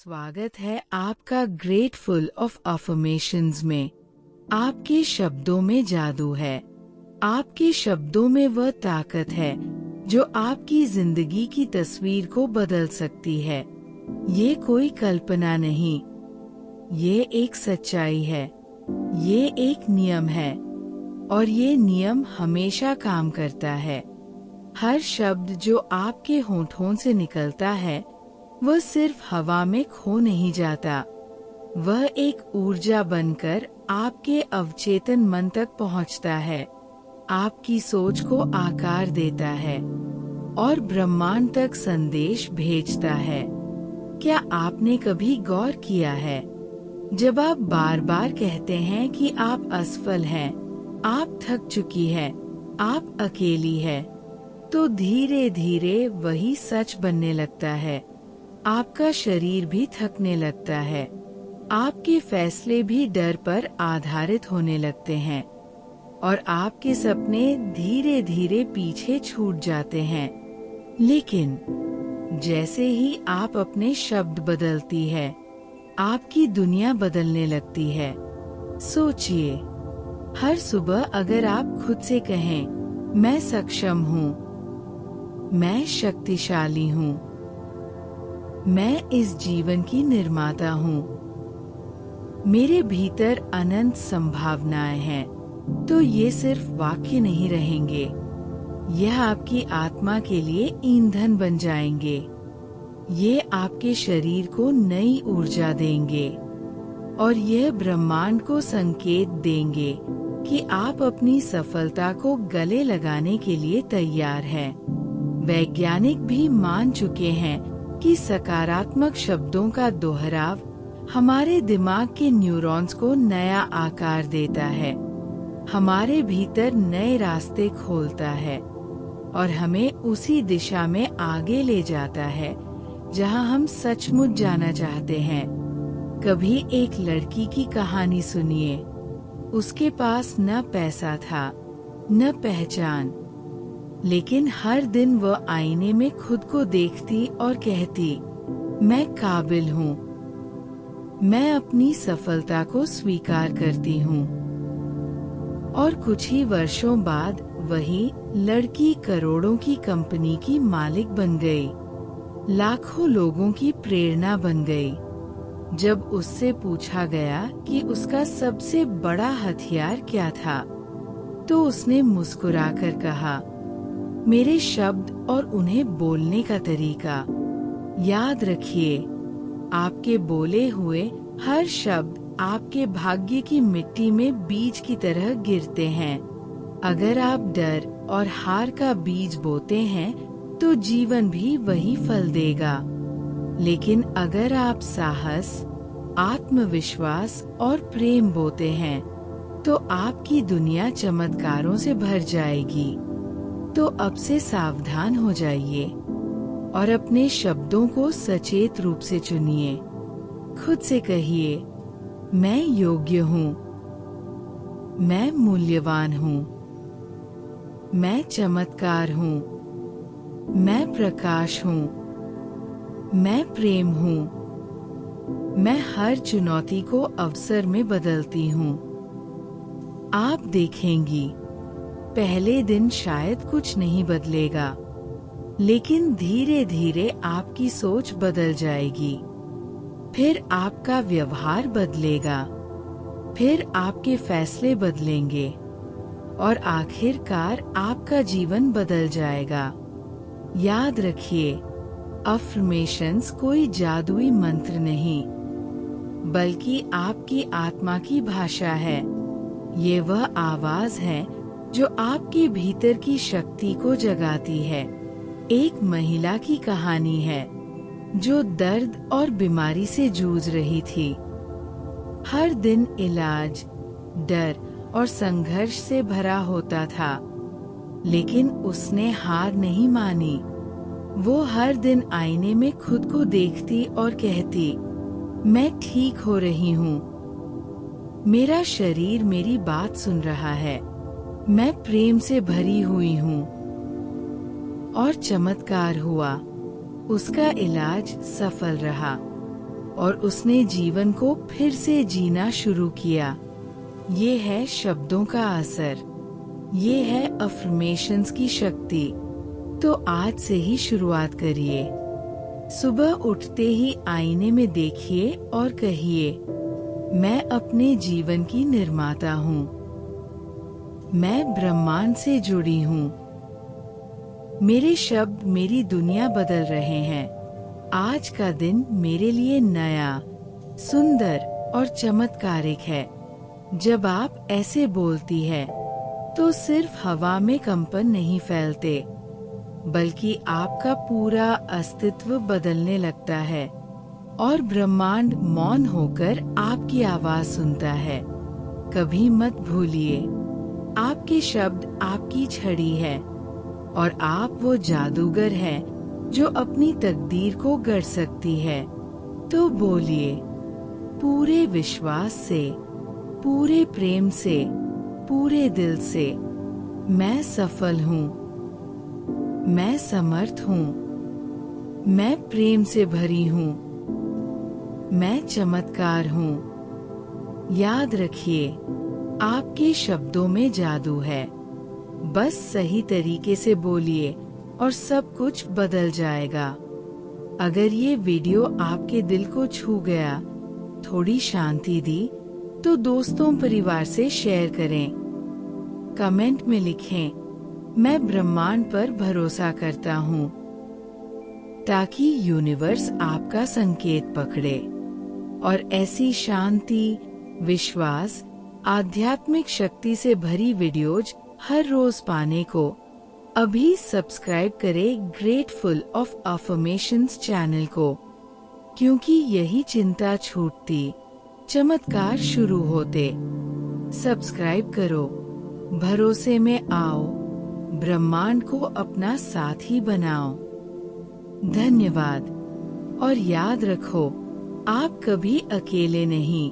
स्वागत है आपका ग्रेटफुल ऑफ अफर्मेशंस में। आपके शब्दों में जादू है। आपके शब्दों में वह ताकत है जो आपकी जिंदगी की तस्वीर को बदल सकती है। ये कोई कल्पना नहीं, ये एक सच्चाई है, ये एक नियम है और ये नियम हमेशा काम करता है। हर शब्द जो आपके होठों से निकलता है वह सिर्फ हवा में खो नहीं जाता, वह एक ऊर्जा बनकर आपके अवचेतन मन तक पहुंचता है, आपकी सोच को आकार देता है और ब्रह्मांड तक संदेश भेजता है। क्या आपने कभी गौर किया है, जब आप बार बार कहते हैं कि आप असफल हैं, आप थक चुकी हैं, आप अकेली हैं, तो धीरे धीरे वही सच बनने लगता है। आपका शरीर भी थकने लगता है, आपके फैसले भी डर पर आधारित होने लगते हैं और आपके सपने धीरे धीरे पीछे छूट जाते हैं। लेकिन जैसे ही आप अपने शब्द बदलती है, आपकी दुनिया बदलने लगती है। सोचिए, हर सुबह अगर आप खुद से कहें, मैं सक्षम हूँ, मैं शक्तिशाली हूँ, मैं इस जीवन की निर्माता हूँ, मेरे भीतर अनंत संभावनाएं हैं, तो ये सिर्फ वाक्य नहीं रहेंगे, यह आपकी आत्मा के लिए ईंधन बन जाएंगे। ये आपके शरीर को नई ऊर्जा देंगे और यह ब्रह्मांड को संकेत देंगे कि आप अपनी सफलता को गले लगाने के लिए तैयार हैं। वैज्ञानिक भी मान चुके हैं कि सकारात्मक शब्दों का दोहराव हमारे दिमाग के न्यूरॉन्स को नया आकार देता है, हमारे भीतर नए रास्ते खोलता है और हमें उसी दिशा में आगे ले जाता है जहां हम सचमुच जाना चाहते हैं। कभी एक लड़की की कहानी सुनिए। उसके पास न पैसा था, न पहचान, लेकिन हर दिन वह आईने में खुद को देखती और कहती, मैं काबिल हूँ, मैं अपनी सफलता को स्वीकार करती हूँ। और कुछ ही वर्षों बाद वही लड़की करोड़ों की कंपनी की मालिक बन गई, लाखों लोगों की प्रेरणा बन गई। जब उससे पूछा गया कि उसका सबसे बड़ा हथियार क्या था, तो उसने मुस्कुराकर कहा, मेरे शब्द और उन्हें बोलने का तरीका। याद रखिए, आपके बोले हुए हर शब्द आपके भाग्य की मिट्टी में बीज की तरह गिरते हैं। अगर आप डर और हार का बीज बोते हैं, तो जीवन भी वही फल देगा। लेकिन अगर आप साहस, आत्मविश्वास और प्रेम बोते हैं, तो आपकी दुनिया चमत्कारों से भर जाएगी। तो अब से सावधान हो जाइए और अपने शब्दों को सचेत रूप से चुनिए। खुद से कहिए, मैं योग्य हूँ, मैं मूल्यवान हूँ, मैं चमत्कार हूँ, मैं प्रकाश हूँ, मैं प्रेम हूँ, मैं हर चुनौती को अवसर में बदलती हूँ। आप देखेंगी, पहले दिन शायद कुछ नहीं बदलेगा, लेकिन धीरे धीरे आपकी सोच बदल जाएगी, फिर आपका व्यवहार बदलेगा, फिर आपके फैसले बदलेंगे और आखिरकार आपका जीवन बदल जाएगा। याद रखिए, अफर्मेशंस कोई जादुई मंत्र नहीं, बल्कि आपकी आत्मा की भाषा है। ये वह आवाज है जो आपके भीतर की शक्ति को जगाती है। एक महिला की कहानी है जो दर्द और बीमारी से जूझ रही थी। हर दिन इलाज, डर और संघर्ष से भरा होता था, लेकिन उसने हार नहीं मानी। वो हर दिन आईने में खुद को देखती और कहती, मैं ठीक हो रही हूँ, मेरा शरीर मेरी बात सुन रहा है, मैं प्रेम से भरी हुई हूँ। और चमत्कार हुआ, उसका इलाज सफल रहा। और उसने जीवन को फिर से जीना शुरू किया। ये है शब्दों का असर, ये है अफर्मेशंस की शक्ति। तो आज से ही शुरुआत करिए। सुबह उठते ही आईने में देखिए और कहिए, मैं अपने जीवन की निर्माता हूँ, मैं ब्रह्मांड से जुड़ी हूँ, मेरे शब्द मेरी दुनिया बदल रहे हैं। आज का दिन मेरे लिए नया, सुंदर और चमत्कारिक है। जब आप ऐसे बोलती है तो सिर्फ हवा में कंपन नहीं फैलते, बल्कि आपका पूरा अस्तित्व बदलने लगता है और ब्रह्मांड मौन होकर आपकी आवाज सुनता है। कभी मत भूलिए, आपके शब्द आपकी छड़ी है और आप वो जादूगर हैं जो अपनी तकदीर को गढ़ सकती है। तो बोलिए पूरे विश्वास से, पूरे प्रेम से, पूरे दिल से, मैं सफल हूँ, मैं समर्थ हूँ, मैं प्रेम से भरी हूँ, मैं चमत्कार हूँ। याद रखिए, आपके शब्दों में जादू है। बस सही तरीके से बोलिए और सब कुछ बदल जाएगा। अगर ये वीडियो आपके दिल को छू गया, थोड़ी शांति दी, तो दोस्तों परिवार से शेयर करें। कमेंट में लिखें, मैं ब्रह्मांड पर भरोसा करता हूँ, ताकि यूनिवर्स आपका संकेत पकड़े और ऐसी शांति, विश्वास, आध्यात्मिक शक्ति से भरी वीडियोज हर रोज पाने को अभी सब्सक्राइब करें ग्रेटफुल ऑफ अफर्मेशंस चैनल को, क्योंकि यही चिंता छूटती, चमत्कार शुरू होते। सब्सक्राइब करो, भरोसे में आओ, ब्रह्मांड को अपना साथी बनाओ। धन्यवाद और याद रखो, आप कभी अकेले नहीं।